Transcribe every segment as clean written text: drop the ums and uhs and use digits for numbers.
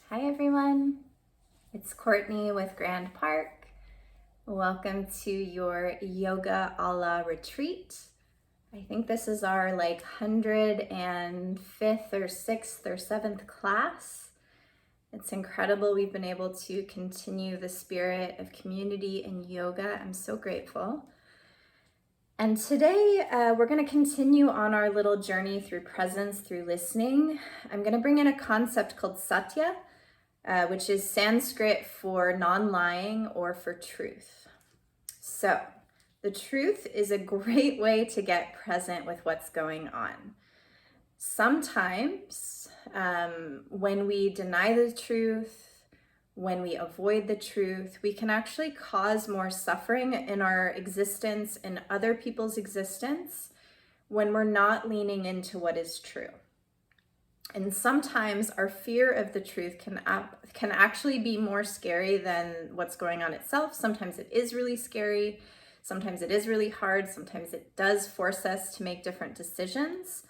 Hi everyone, it's Courtney with Grand Park. Welcome to your Yoga Ala retreat. I think this is our 105th or 6th or 7th class. It's incredible we've been able to continue the spirit of community and yoga. I'm so grateful. And today we're going to continue on our little journey through presence, through listening. I'm going to bring in a concept called satya, which is Sanskrit for non-lying or for truth. So the truth is a great way to get present with what's going on. Sometimes when we deny the truth, when we avoid the truth, we can actually cause more suffering in our existence, in other people's existence, when we're not leaning into what is true. And sometimes our fear of the truth can actually be more scary than what's going on itself. Sometimes it is really scary. Sometimes it is really hard. Sometimes it does force us to make different decisions,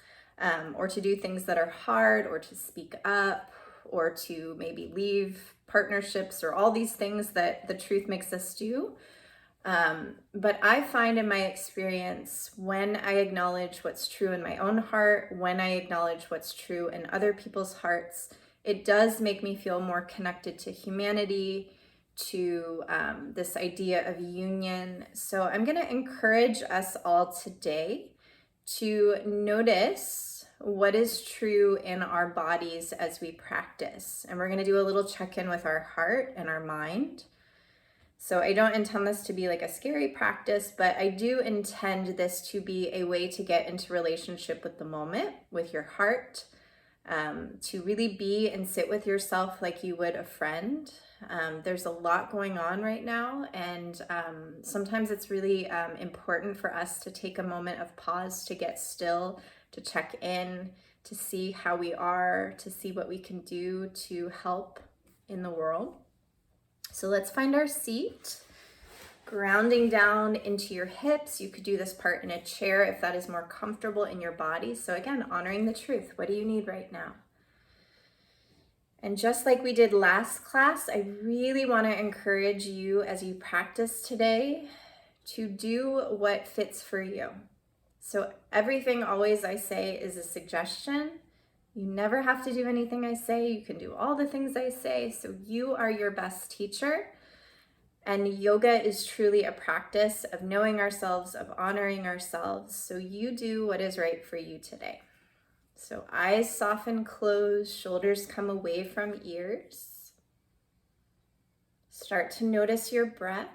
or to do things that are hard, or to speak up, or to maybe leave partnerships, or all these things that the truth makes us do. But I find in my experience, when I acknowledge what's true in my own heart, when I acknowledge what's true in other people's hearts, it does make me feel more connected to humanity, to this idea of union. So I'm going to encourage us all today to notice what is true in our bodies as we practice. And we're going to do a little check-in with our heart and our mind. So I don't intend this to be like a scary practice, but I do intend this to be a way to get into relationship with the moment, with your heart, to really be and sit with yourself like you would a friend. There's a lot going on right now, and sometimes it's really important for us to take a moment of pause, to get still, to check in, to see how we are, to see what we can do to help in the world. So let's find our seat, grounding down into your hips. You could do this part in a chair if that is more comfortable in your body. So again, honoring the truth. What do you need right now? And just like we did last class, I really want to encourage you as you practice today to do what fits for you. So everything always I say is a suggestion. You never have to do anything I say. You can do all the things I say. So you are your best teacher. And yoga is truly a practice of knowing ourselves, of honoring ourselves. So you do what is right for you today. So eyes soften, close, shoulders come away from ears. Start to notice your breath.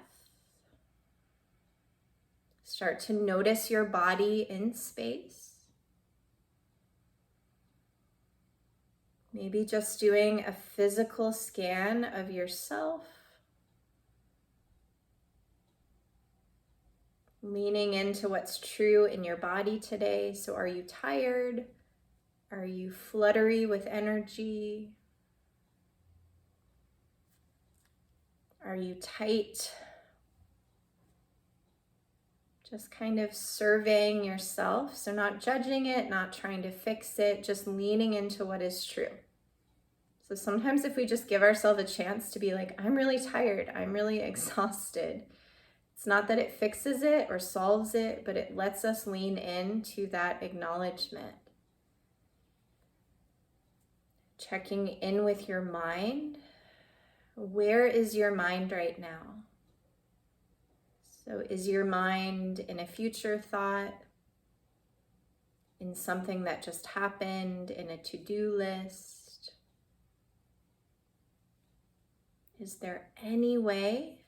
Start to notice your body in space. Maybe just doing a physical scan of yourself. Leaning into what's true in your body today. So are you tired? Are you fluttery with energy? Are you tight? Just kind of surveying yourself. So not judging it, not trying to fix it, just leaning into what is true. So sometimes if we just give ourselves a chance to be like, I'm really tired, I'm really exhausted. It's not that it fixes it or solves it, but it lets us lean into that acknowledgement. Checking in with your mind. Where is your mind right now? So is your mind in a future thought, in something that just happened, in a to-do list? Is there any way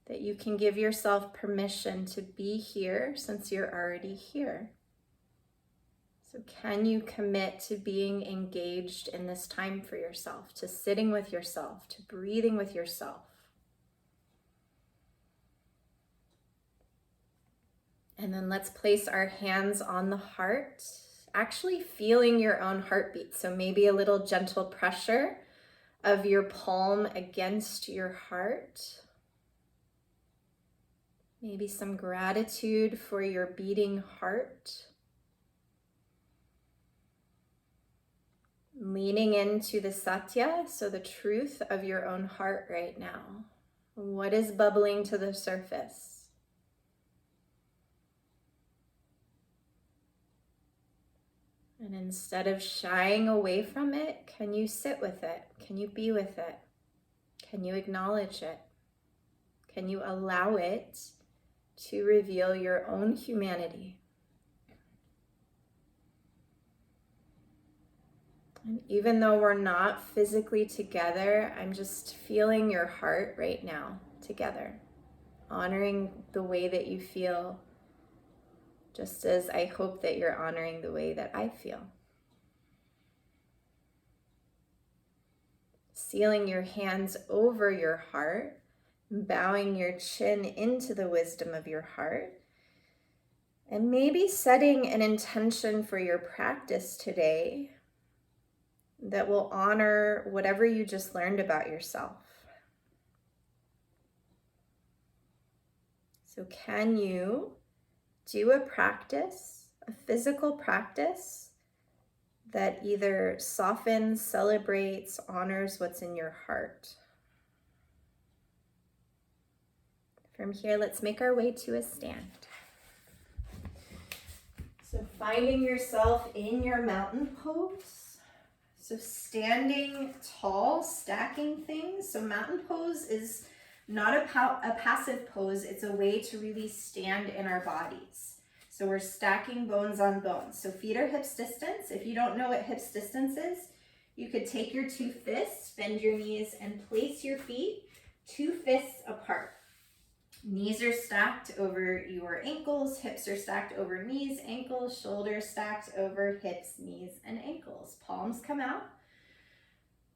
that you can give yourself permission to be here since you're already here? So can you commit to being engaged in this time for yourself, to sitting with yourself, to breathing with yourself? And then let's place our hands on the heart, actually feeling your own heartbeat. So maybe a little gentle pressure of your palm against your heart. Maybe some gratitude for your beating heart. Leaning into the satya, so the truth of your own heart right now. What is bubbling to the surface? And instead of shying away from it, can you sit with it? Can you be with it? Can you acknowledge it? Can you allow it to reveal your own humanity? And even though we're not physically together, I'm just feeling your heart right now together, honoring the way that you feel, just as I hope that you're honoring the way that I feel. Sealing your hands over your heart, bowing your chin into the wisdom of your heart, and maybe setting an intention for your practice today that will honor whatever you just learned about yourself. So can you do a practice, a physical practice that either softens, celebrates, honors what's in your heart? From here, let's make our way to a stand. So finding yourself in your mountain pose. So standing tall, stacking things. So mountain pose is not a passive pose. It's a way to really stand in our bodies. So we're stacking bones on bones. So feet are hips distance. If you don't know what hips distance is, you could take your two fists, bend your knees, and place your feet 2 fists apart. Knees are stacked over your ankles, hips are stacked over knees, ankles, shoulders stacked over hips, knees, and ankles. Palms come out.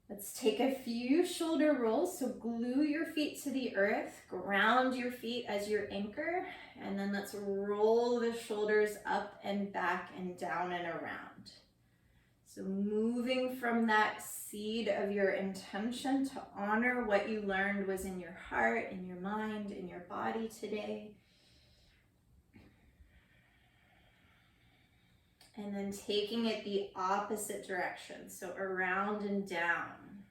Let's take a few shoulder rolls. So glue your feet to the earth, ground your feet as your anchor, and then let's roll the shoulders up and back and down and around. So moving from that seed of your intention to honor what you learned was in your heart, in your mind, in your body today. And then taking it the opposite direction, so around and down.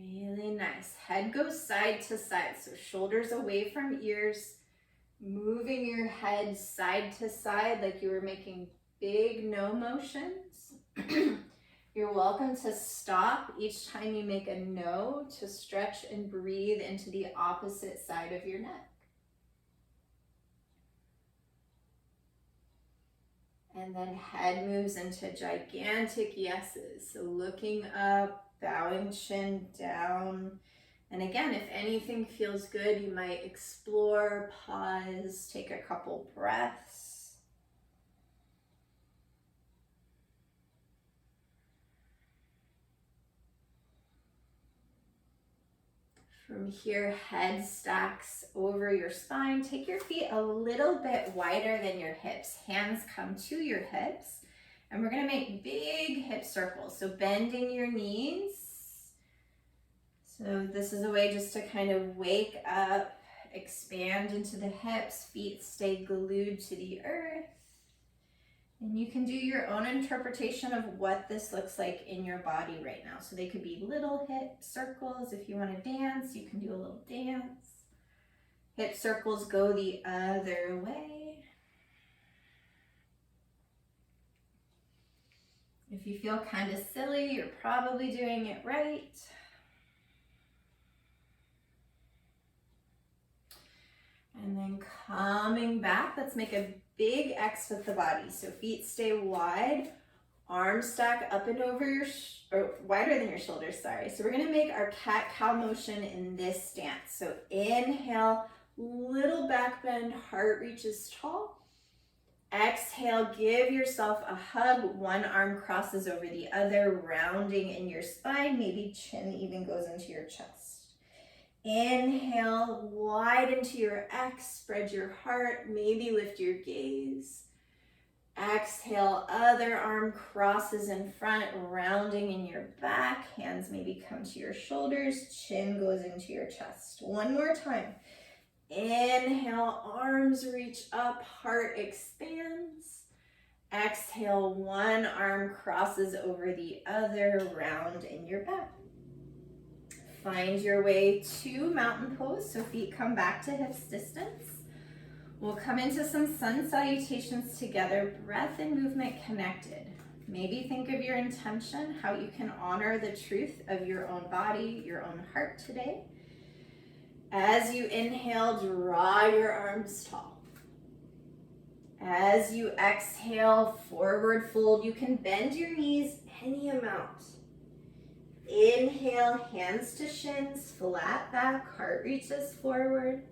Really nice. Head goes side to side, so shoulders away from ears. Moving your head side to side like you were making big no motions. You're welcome to stop each time you make a no to stretch and breathe into the opposite side of your neck. And then head moves into gigantic yeses. So looking up, bowing chin down. And again, if anything feels good, you might explore, pause, take a couple breaths. From here, head stacks over your spine. Take your feet a little bit wider than your hips. Hands come to your hips. And we're gonna make big hip circles. So bending your knees. So this is a way just to kind of wake up, expand into the hips, feet stay glued to the earth. And you can do your own interpretation of what this looks like in your body right now. So they could be little hip circles. If you want to dance, you can do a little dance. Hip circles go the other way. If you feel kind of silly, you're probably doing it right. And then coming back, let's make a big X with the body. So feet stay wide, arms stack up and over your, or wider than your shoulders, sorry. So we're gonna make our cat-cow motion in this stance. So inhale, little back bend, heart reaches tall. Exhale, give yourself a hug. One arm crosses over the other, rounding in your spine. Maybe chin even goes into your chest. Inhale, widen to your X, spread your heart, maybe lift your gaze. Exhale, other arm crosses in front, rounding in your back. Hands maybe come to your shoulders, chin goes into your chest. One more time. Inhale, arms reach up, heart expands. Exhale, one arm crosses over the other, round in your back. Find your way to mountain pose, so feet come back to hips distance. We'll come into some sun salutations together, breath and movement connected. Maybe think of your intention, how you can honor the truth of your own body, your own heart today. As you inhale, draw your arms tall. As you exhale, forward fold. You can bend your knees any amount. Inhale, hands to shins, flat back, heart reaches forward.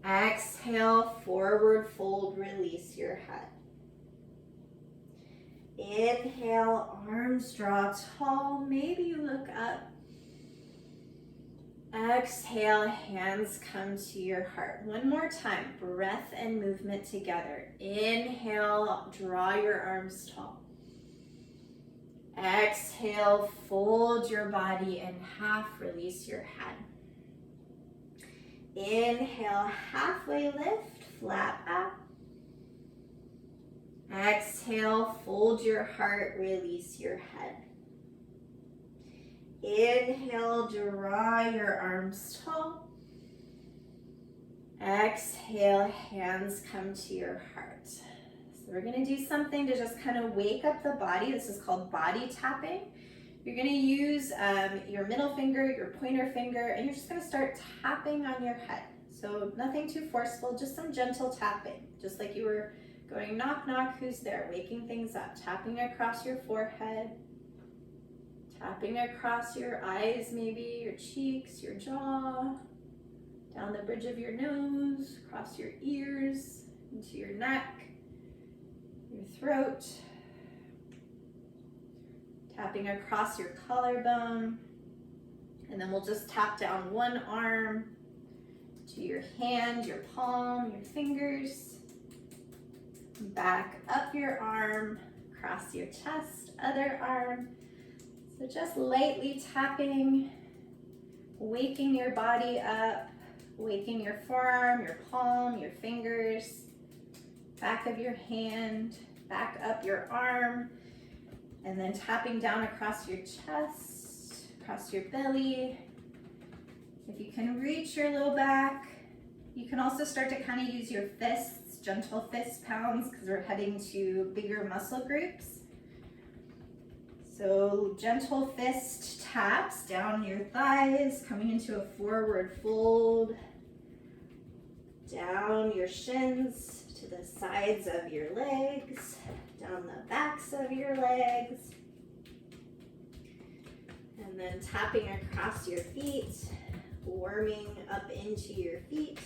Exhale, forward fold, release your head. Inhale, arms draw tall, maybe you look up. Exhale, hands come to your heart. One more time, breath and movement together. Inhale, draw your arms tall. Exhale, fold your body in half, release your head. Inhale, halfway lift, flat back. Exhale, fold your heart, release your head. Inhale, draw your arms tall. Exhale, hands come to your heart. So we're gonna do something to just kind of wake up the body. This is called body tapping. You're gonna use your middle finger, your pointer finger, and you're just gonna start tapping on your head. So nothing too forceful, just some gentle tapping. Just like you were going knock, knock, who's there? Waking things up. Tapping across your forehead. Tapping across your eyes maybe, your cheeks, your jaw. Down the bridge of your nose, across your ears, into your neck, your throat. Tapping across your collarbone. And then we'll just tap down one arm to your hand, your palm, your fingers. Back up your arm, across your chest, other arm. So just lightly tapping, waking your body up, waking your forearm, your palm, your fingers, back of your hand, back up your arm, and then tapping down across your chest, across your belly. If you can reach your low back, you can also start to kind of use your fists, gentle fist pounds, because we're heading to bigger muscle groups. So gentle fist taps down your thighs, coming into a forward fold, down your shins to the sides of your legs, down the backs of your legs, and then tapping across your feet, warming up into your feet.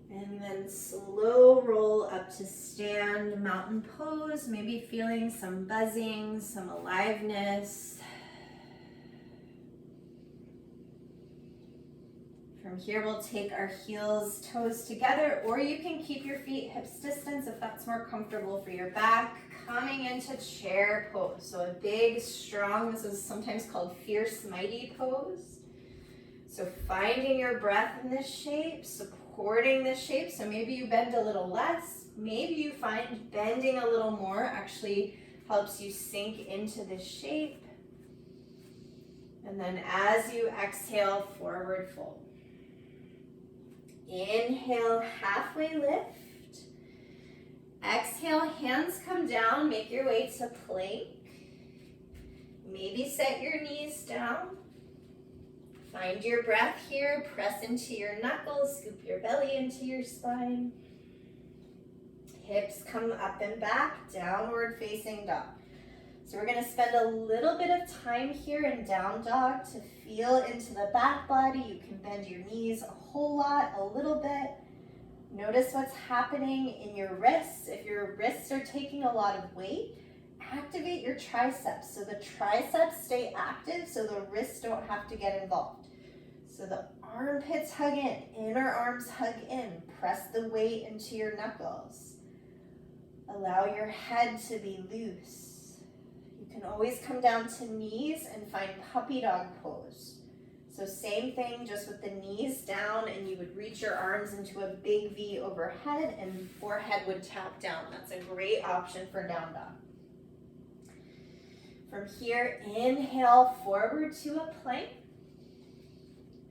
And then slow roll up to stand, mountain pose, maybe feeling some buzzing, some aliveness. From here, we'll take our heels, toes together, or you can keep your feet hips distance if that's more comfortable for your back. Coming into chair pose. So a big, strong, this is sometimes called fierce, mighty pose. So finding your breath in this shape, supporting this shape. So maybe you bend a little less. Maybe you find bending a little more actually helps you sink into this shape. And then as you exhale, forward fold. Inhale, halfway lift. Exhale, hands come down, make your way to plank. Maybe set your knees down. Find your breath here, press into your knuckles, scoop your belly into your spine. Hips come up and back, downward facing dog. So we're gonna spend a little bit of time here in down dog to feel into the back body. You can bend your knees a whole lot, a little bit. Notice what's happening in your wrists. If your wrists are taking a lot of weight, activate your triceps. So the triceps stay active so the wrists don't have to get involved. So the armpits hug in, inner arms hug in. Press the weight into your knuckles. Allow your head to be loose. You can always come down to knees and find puppy dog pose. So same thing, just with the knees down, and you would reach your arms into a big V overhead and forehead would tap down. That's a great option for down dog. From here, inhale forward to a plank.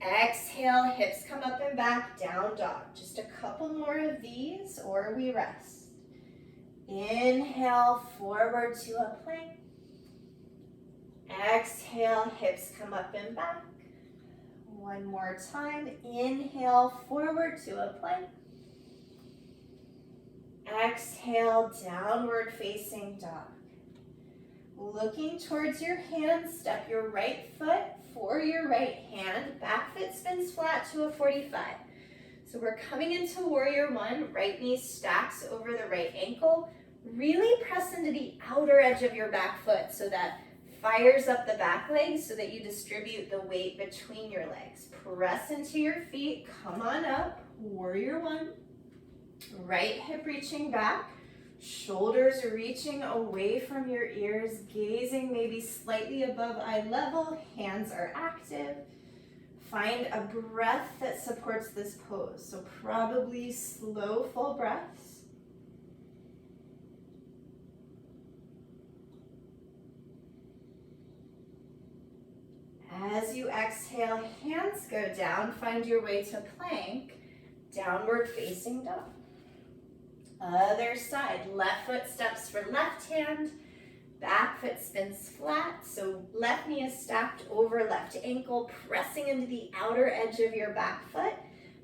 Exhale, hips come up and back, down dog. Just a couple more of these or we rest. Inhale forward to a plank. Exhale, hips come up and back. One more time. Inhale forward to a plank. Exhale, downward facing dog. Looking towards your hands, step your right foot for your right hand. Back foot spins flat to a 45. So we're coming into warrior one. Right knee stacks over the right ankle. Really press into the outer edge of your back foot so that fires up the back leg so that you distribute the weight between your legs. Press into your feet. Come on up. Warrior one. Right hip reaching back. Shoulders reaching away from your ears, gazing maybe slightly above eye level. Hands are active. Find a breath that supports this pose. So probably slow, full breaths. As you exhale, hands go down. Find your way to plank, downward facing dog. Other side, left foot steps for left hand, back foot spins flat, so left knee is stacked over left ankle, pressing into the outer edge of your back foot.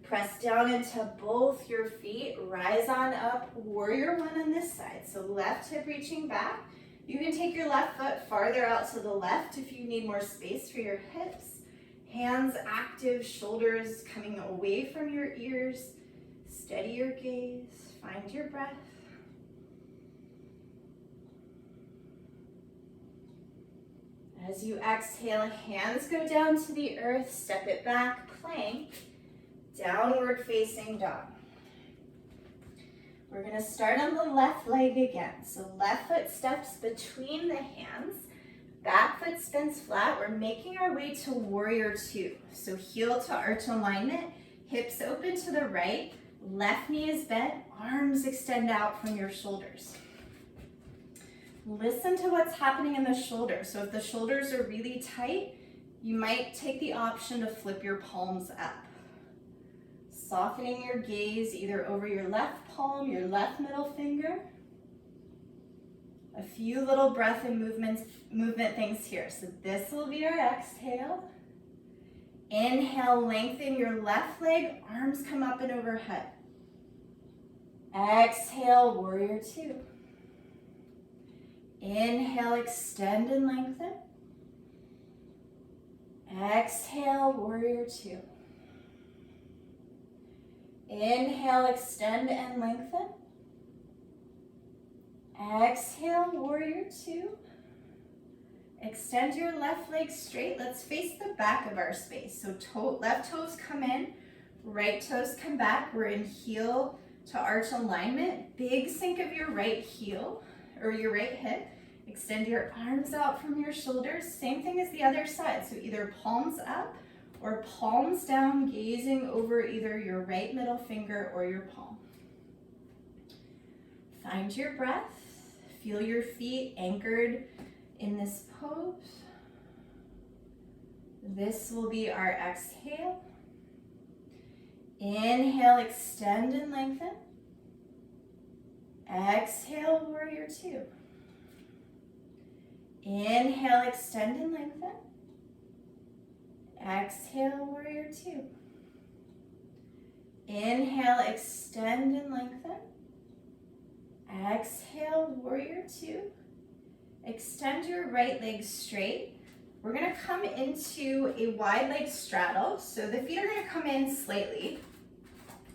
Press down into both your feet, rise on up, warrior one on this side. So left hip reaching back. You can take your left foot farther out to the left if you need more space for your hips. Hands active, shoulders coming away from your ears. Steady your gaze. Find your breath. As you exhale, hands go down to the earth, step it back, plank, downward facing dog. We're going to start on the left leg again. So left foot steps between the hands, back foot spins flat. We're making our way to warrior two. So heel to arch alignment, hips open to the right, left knee is bent, arms extend out from your shoulders. Listen to what's happening in the shoulders. So if the shoulders are really tight, you might take the option to flip your palms up. Softening your gaze either over your left palm, your left middle finger. A few little breath and movement things here. So this will be our exhale. Inhale, lengthen your left leg, arms come up and overhead. Exhale, warrior two. Inhale, extend and lengthen. Exhale, warrior two. Inhale, extend and lengthen. Exhale, warrior two. Extend your left leg straight. Let's face the back of our space. So left toes come in, right toes come back. We're in heel to arch alignment. Big sink of your right heel or your right hip. Extend your arms out from your shoulders. Same thing as the other side. So either palms up or palms down, gazing over either your right middle finger or your palm. Find your breath. Feel your feet anchored in this pose. This will be our exhale. Inhale, extend and lengthen. Exhale, warrior two. Inhale, extend and lengthen. Exhale, warrior two. Inhale, extend and lengthen. Exhale, warrior two. Extend your right leg straight. We're going to come into a wide leg straddle. So the feet are going to come in slightly.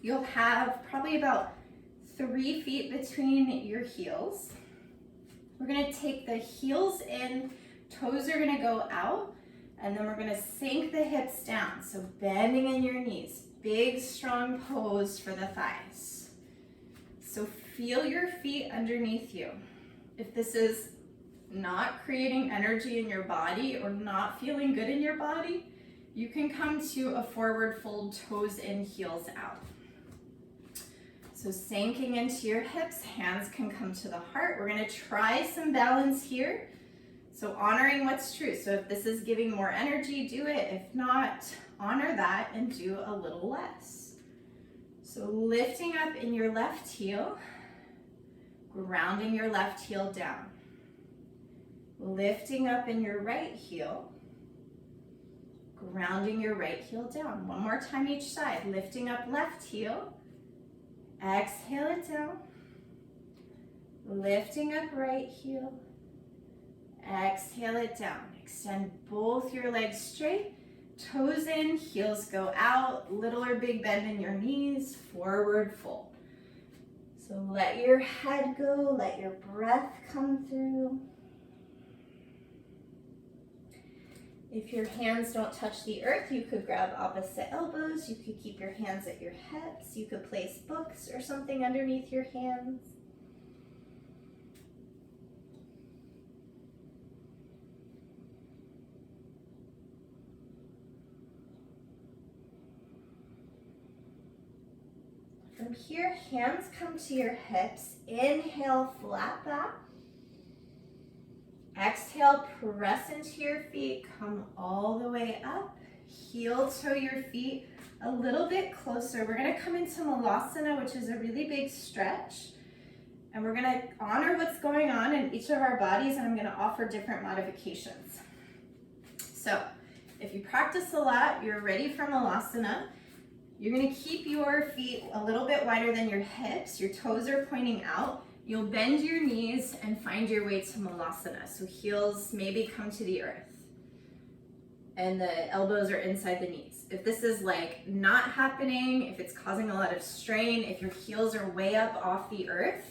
You'll have probably about 3 feet between your heels. We're going to take the heels in, toes are going to go out, and then we're going to sink the hips down. So bending in your knees, big strong pose for the thighs. So feel your feet underneath you. If this is not creating energy in your body or not feeling good in your body, You can come to a forward fold, toes in, heels out. So sinking into your hips, hands can come to the heart. We're gonna try some balance here. So honoring what's true. So if this is giving more energy, do it. If not, honor that and do a little less. So lifting up in your left heel, grounding your left heel down. Lifting up in your right heel, grounding your right heel down. One more time each side. Lifting up left heel, exhale it down. Lifting up right heel, exhale it down. Extend both your legs straight, toes in, heels go out, little or big bend in your knees, forward fold. So let your head go, let your breath come through. If your hands don't touch the earth, you could grab opposite elbows. You could keep your hands at your hips. You could place books or something underneath your hands. From here, hands come to your hips. Inhale, flat back. Exhale, press into your feet, come all the way up. Heel toe your feet a little bit closer. We're gonna come into Malasana, which is a really big stretch. And we're gonna honor what's going on in each of our bodies, and I'm gonna offer different modifications. So if you practice a lot, you're ready for Malasana. You're gonna keep your feet a little bit wider than your hips. Your toes are pointing out. You'll bend your knees and find your way to Malasana. So heels maybe come to the earth and the elbows are inside the knees. If this is like not happening, if it's causing a lot of strain, if your heels are way up off the earth,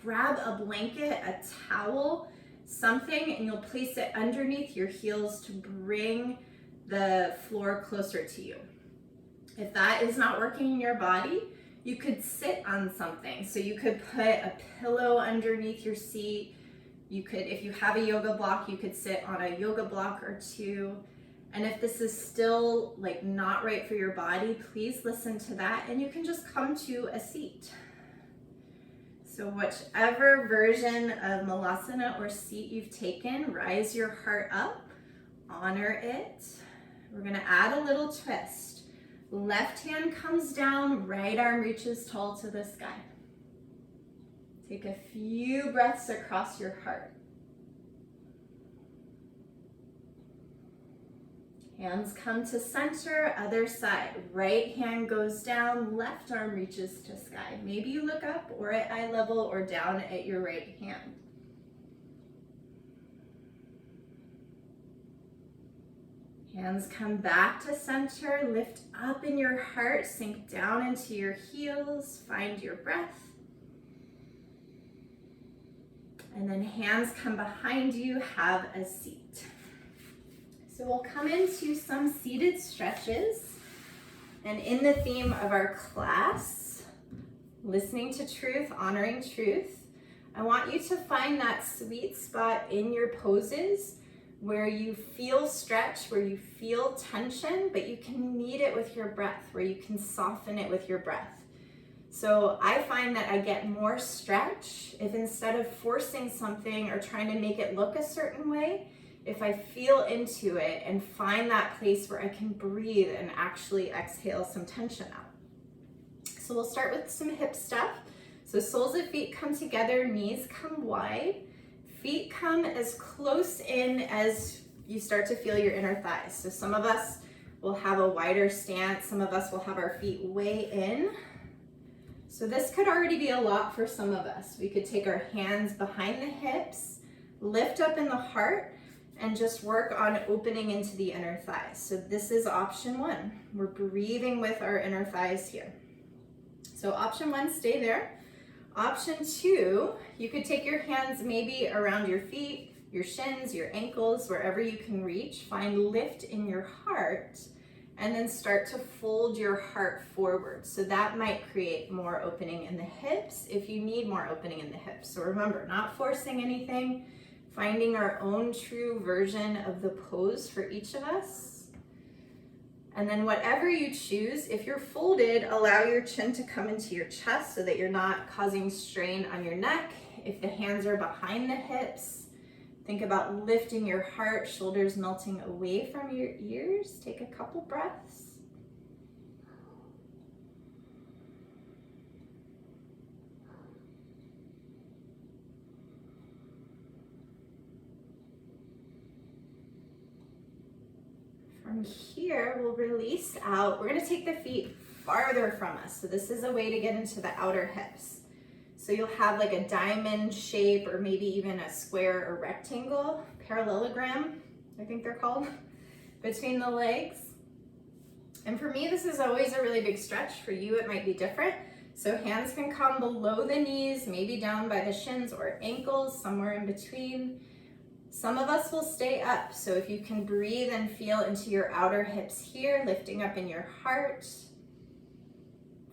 grab a blanket, a towel, something, and you'll place it underneath your heels to bring the floor closer to you. If that is not working in your body, you could sit on something. So you could put a pillow underneath your seat. You could, if you have a yoga block, you could sit on a yoga block or two. And if this is still like not right for your body, please listen to that and you can just come to a seat. So whichever version of Malasana or seat you've taken, rise your heart up, honor it. We're gonna add a little twist. Left hand comes down, right arm reaches tall to the sky. Take a few breaths across your heart. Hands come to center, other side. Right hand goes down, left arm reaches to sky. Maybe you look up or at eye level or down at your right hand. Hands come back to center, lift up in your heart, sink down into your heels, find your breath. And then hands come behind you, have a seat. So we'll come into some seated stretches. And in the theme of our class, listening to truth, honoring truth, I want you to find that sweet spot in your poses where you feel stretch, where you feel tension, but you can meet it with your breath, where you can soften it with your breath. So I find that I get more stretch if instead of forcing something or trying to make it look a certain way, if I feel into it and find that place where I can breathe and actually exhale some tension out. So we'll start with some hip stuff. So soles of feet come together, knees come wide. Feet come as close in as you start to feel your inner thighs. So some of us will have a wider stance. Some of us will have our feet way in. So this could already be a lot for some of us. We could take our hands behind the hips, lift up in the heart, and just work on opening into the inner thighs. So this is option one. We're breathing with our inner thighs here. So option one, stay there. Option two, you could take your hands maybe around your feet, your shins, your ankles, wherever you can reach. Find lift in your heart and then start to fold your heart forward. So that might create more opening in the hips if you need more opening in the hips. So remember, not forcing anything, finding our own true version of the pose for each of us. And then whatever you choose, if you're folded, allow your chin to come into your chest so that you're not causing strain on your neck. If the hands are behind the hips, think about lifting your heart, shoulders melting away from your ears. Take a couple breaths. From here, we'll release out. We're gonna take the feet farther from us. So this is a way to get into the outer hips. So you'll have like a diamond shape or maybe even a square or rectangle, parallelogram, I think they're called, between the legs. And for me, this is always a really big stretch. For you, it might be different. So hands can come below the knees, maybe down by the shins or ankles, somewhere in between. Some of us will stay up. So if you can breathe and feel into your outer hips here, lifting up in your heart,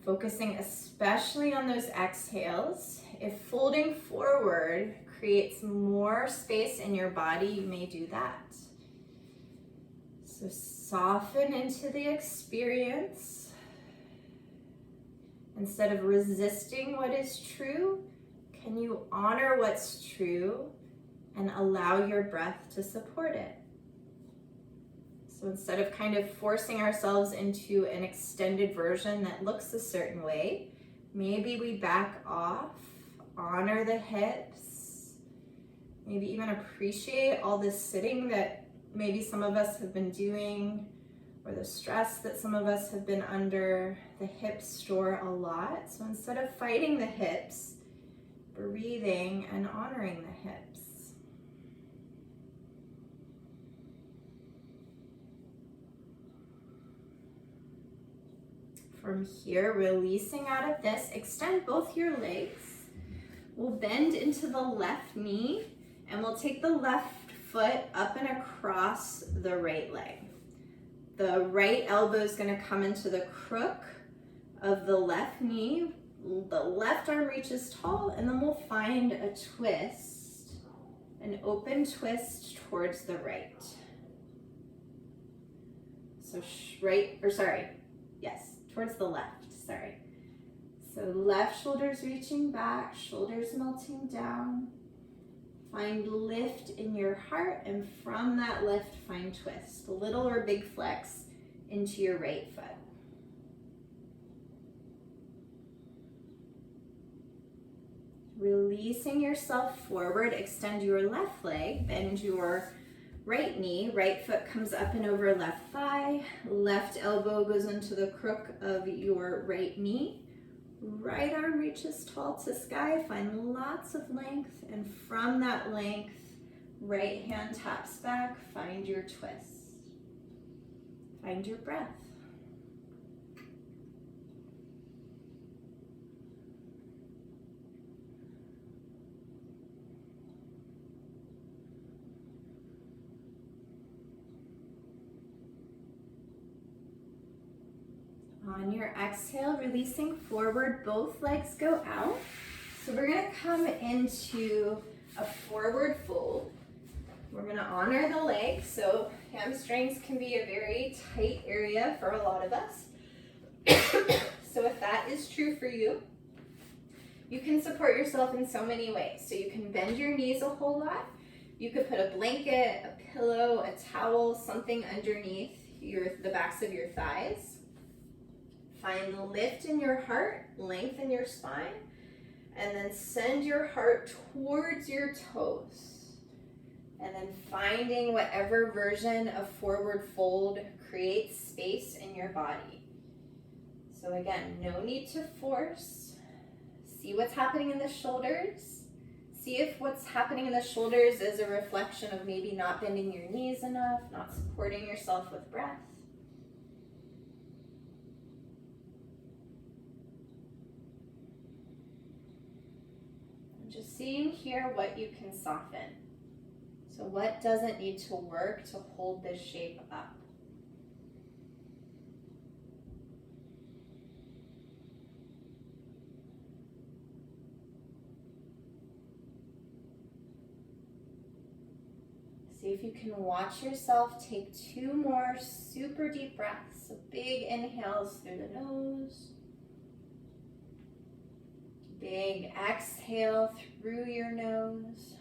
focusing especially on those exhales. If folding forward creates more space in your body, you may do that. So soften into the experience. Instead of resisting what is true, can you honor what's true and allow your breath to support it? So instead of kind of forcing ourselves into an extended version that looks a certain way, maybe we back off, honor the hips, maybe even appreciate all this sitting that maybe some of us have been doing, or the stress that some of us have been under. The hips store a lot. So instead of fighting the hips, breathing and honoring the hips. From here, releasing out of this, extend both your legs. We'll bend into the left knee and we'll take the left foot up and across the right leg. The right elbow is going to come into the crook of the left knee. The left arm reaches tall, and then we'll find a twist, an open twist towards the right. So towards the left, sorry. So left shoulder's reaching back, shoulders melting down. Find lift in your heart, and from that lift, find twist. A little or big flex into your right foot. Releasing yourself forward, extend your left leg, bend your right knee, right foot comes up and over left thigh, left elbow goes into the crook of your right knee, right arm reaches tall to sky, find lots of length, and from that length, right hand taps back, find your twist, find your breath. On your exhale, releasing forward, both legs go out. So we're gonna come into a forward fold. We're gonna honor the legs. So hamstrings can be a very tight area for a lot of us. So if that is true for you, you can support yourself in so many ways. So you can bend your knees a whole lot. You could put a blanket, a pillow, a towel, something underneath the backs of your thighs. Find lift in your heart, lengthen your spine, and then send your heart towards your toes. And then finding whatever version of forward fold creates space in your body. So again, no need to force. See what's happening in the shoulders. See if what's happening in the shoulders is a reflection of maybe not bending your knees enough, not supporting yourself with breath. Just seeing here what you can soften. So what doesn't need to work to hold this shape up? See if you can watch yourself take 2 more super deep breaths. So big inhales through the nose. Big exhale through your nose.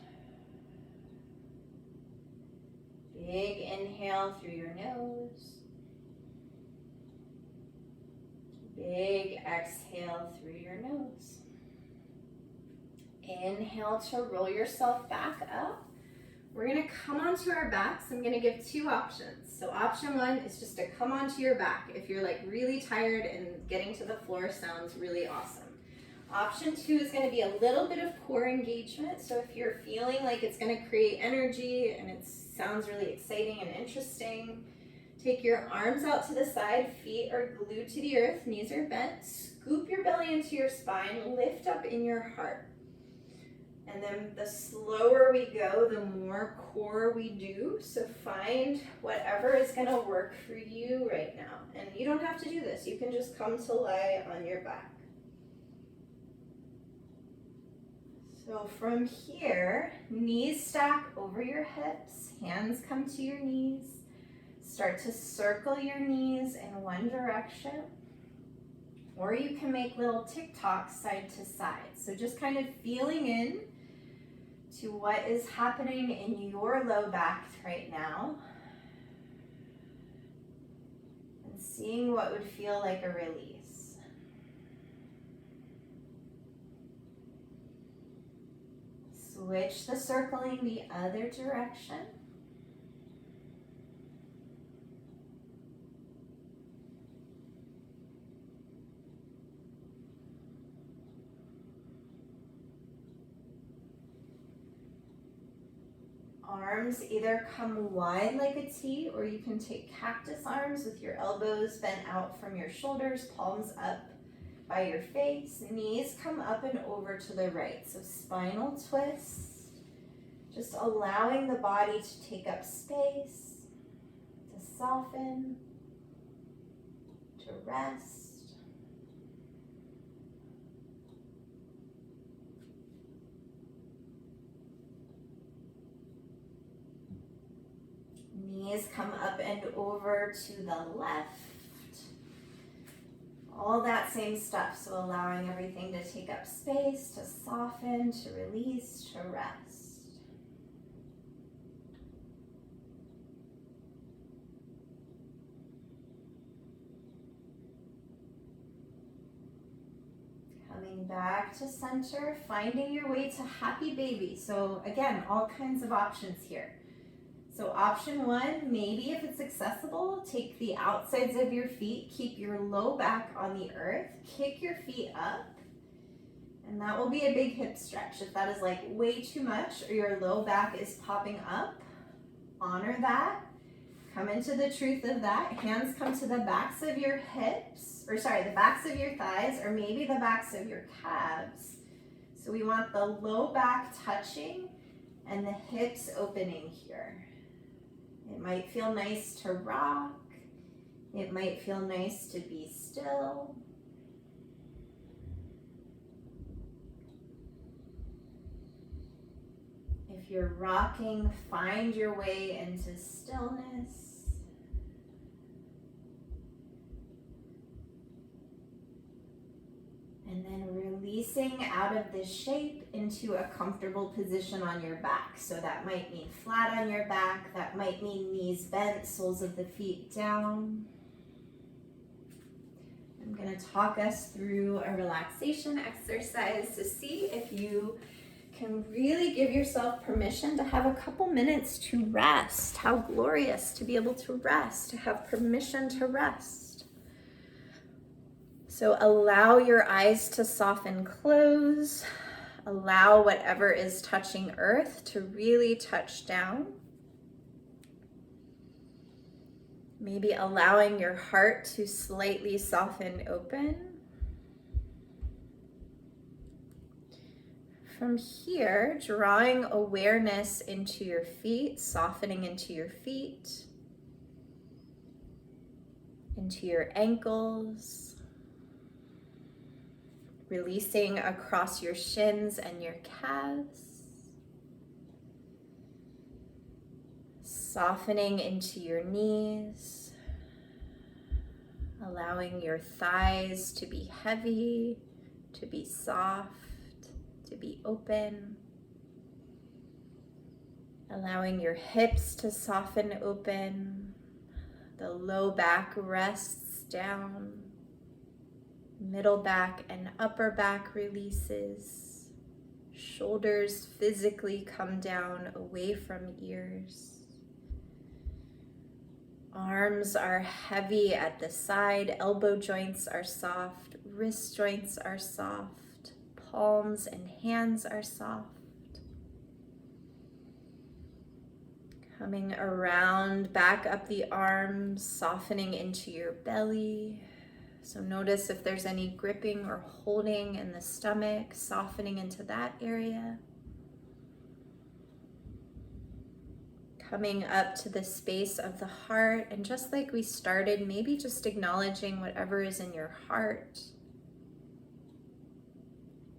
Big inhale through your nose. Big exhale through your nose. Inhale to roll yourself back up. We're going to come onto our backs. I'm going to give 2 options. So option 1 is just to come onto your back if you're like really tired and getting to the floor sounds really awesome. Option 2 is going to be a little bit of core engagement. So if you're feeling like it's going to create energy and it sounds really exciting and interesting, take your arms out to the side, feet are glued to the earth, knees are bent, scoop your belly into your spine, lift up in your heart. And then the slower we go, the more core we do. So find whatever is going to work for you right now. And you don't have to do this. You can just come to lie on your back. So from here, knees stack over your hips, hands come to your knees. Start to circle your knees in one direction. Or you can make little tick-tocks side to side. So just kind of feeling in to what is happening in your low back right now. And seeing what would feel like a release. Switch the circling the other direction. Arms either come wide like a T, or you can take cactus arms with your elbows bent out from your shoulders, palms up by your face. Knees come up and over to the right. So spinal twist, just allowing the body to take up space, to soften, to rest. Knees come up and over to the left. All that same stuff, so allowing everything to take up space, to soften, to release, to rest. Coming back to center, finding your way to happy baby. So again, all kinds of options here. So option 1, maybe if it's accessible, take the outsides of your feet, keep your low back on the earth, kick your feet up, and that will be a big hip stretch. If that is like way too much or your low back is popping up, honor that. Come into the truth of that. Hands come to the backs of your hips, the backs of your thighs, or maybe the backs of your calves. So we want the low back touching and the hips opening here. It might feel nice to rock. It might feel nice to be still. If you're rocking, find your way into stillness. And then releasing out of this shape into a comfortable position on your back. So that might mean flat on your back. That might mean knees bent, soles of the feet down. I'm going to talk us through a relaxation exercise to see if you can really give yourself permission to have a couple minutes to rest. How glorious to be able to rest, to have permission to rest. So allow your eyes to soften, close. Allow whatever is touching earth to really touch down. Maybe allowing your heart to slightly soften open. From here, drawing awareness into your feet, softening into your feet, into your ankles. Releasing across your shins and your calves. Softening into your knees, allowing your thighs to be heavy, to be soft, to be open. Allowing your hips to soften open, the low back rests down, middle back and upper back releases, shoulders physically come down away from ears. Arms are heavy at the side, elbow joints are soft, wrist joints are soft, palms and hands are soft. Coming around, back up the arms, softening into your belly. So notice if there's any gripping or holding in the stomach, softening into that area. Coming up to the space of the heart, and just like we started, maybe just acknowledging whatever is in your heart.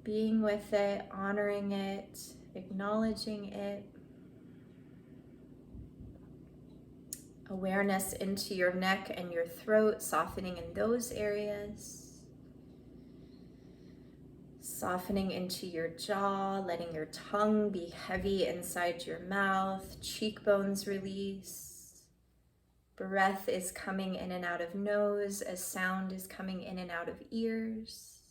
Being with it, honoring it, acknowledging it. Awareness into your neck and your throat, softening in those areas. Softening into your jaw, letting your tongue be heavy inside your mouth, cheekbones release. Breath is coming in and out of nose as sound is coming in and out of ears.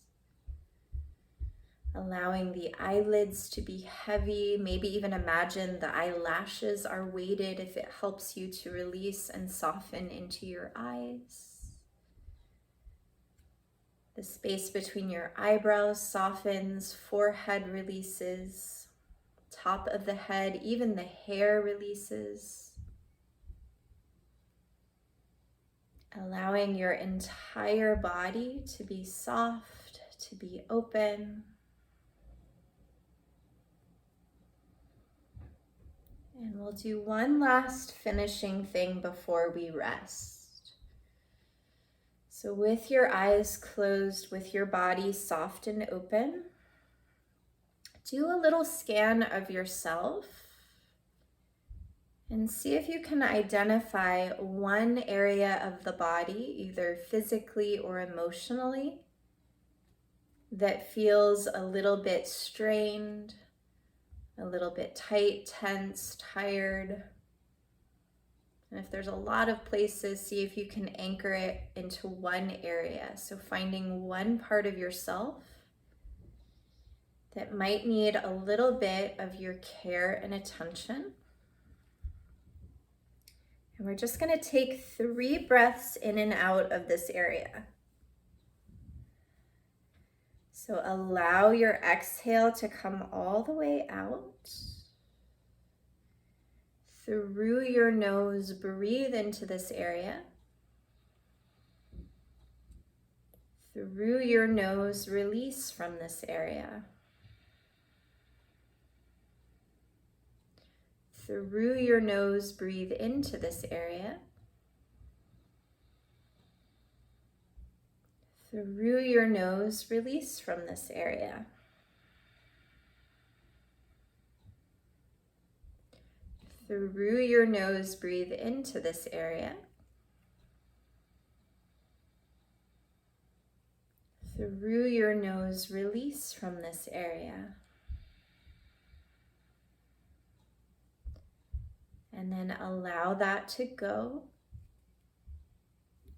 Allowing the eyelids to be heavy, maybe even imagine the eyelashes are weighted if it helps you to release and soften into your eyes. The space between your eyebrows softens, forehead releases, top of the head, even the hair releases. Allowing your entire body to be soft, to be open. And we'll do one last finishing thing before we rest. So with your eyes closed, with your body soft and open, do a little scan of yourself and see if you can identify one area of the body, either physically or emotionally, that feels a little bit strained, a little bit tight, tense, tired. And if there's a lot of places, see if you can anchor it into one area. So finding one part of yourself that might need a little bit of your care and attention. And we're just going to take 3 breaths in and out of this area. So allow your exhale to come all the way out. Through your nose, breathe into this area. Through your nose, release from this area. Through your nose, breathe into this area. Through your nose, release from this area. Through your nose, breathe into this area. Through your nose, release from this area. And then allow that to go.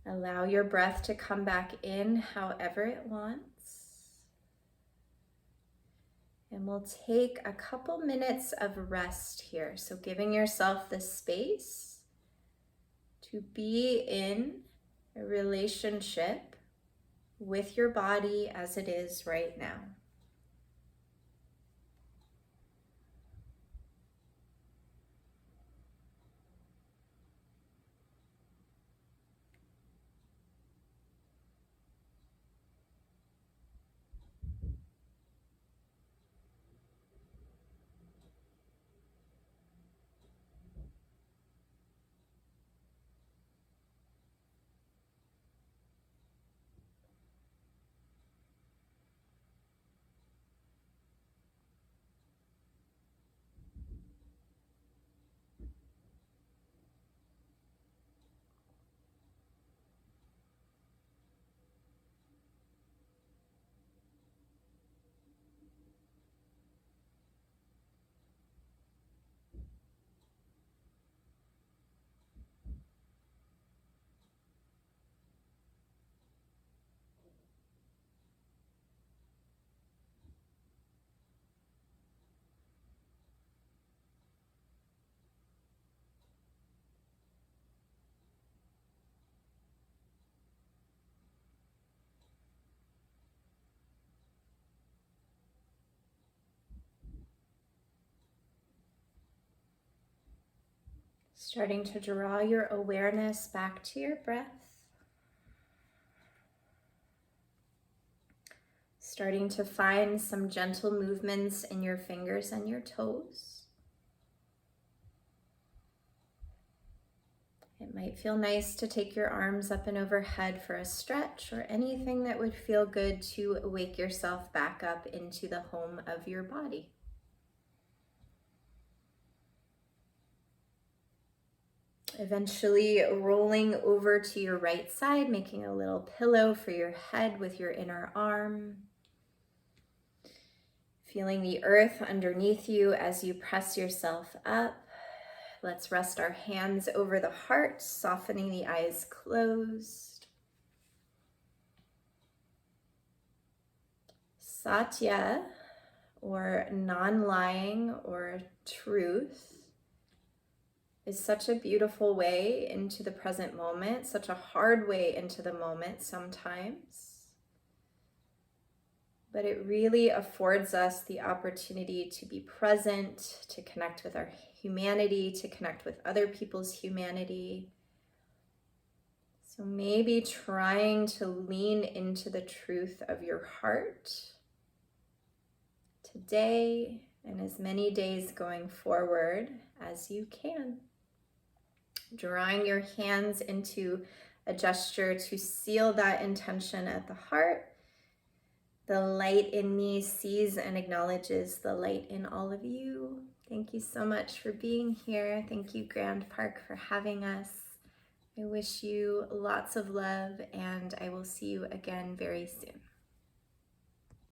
Allow your breath to come back in however it wants. And we'll take a couple minutes of rest here. So giving yourself the space to be in a relationship with your body as it is right now. Starting to draw your awareness back to your breath. Starting to find some gentle movements in your fingers and your toes. It might feel nice to take your arms up and overhead for a stretch or anything that would feel good to wake yourself back up into the home of your body. Eventually rolling over to your right side, making a little pillow for your head with your inner arm. Feeling the earth underneath you as you press yourself up. Let's rest our hands over the heart, softening the eyes closed. Satya, or non-lying, or truth, is such a beautiful way into the present moment, such a hard way into the moment sometimes. But it really affords us the opportunity to be present, to connect with our humanity, to connect with other people's humanity. So maybe trying to lean into the truth of your heart today and as many days going forward as you can. Drawing your hands into a gesture to seal that intention at the heart. The light in me sees and acknowledges the light in all of you. Thank you so much for being here. Thank you, Grand Park, for having us. I wish you lots of love, and I will see you again very soon.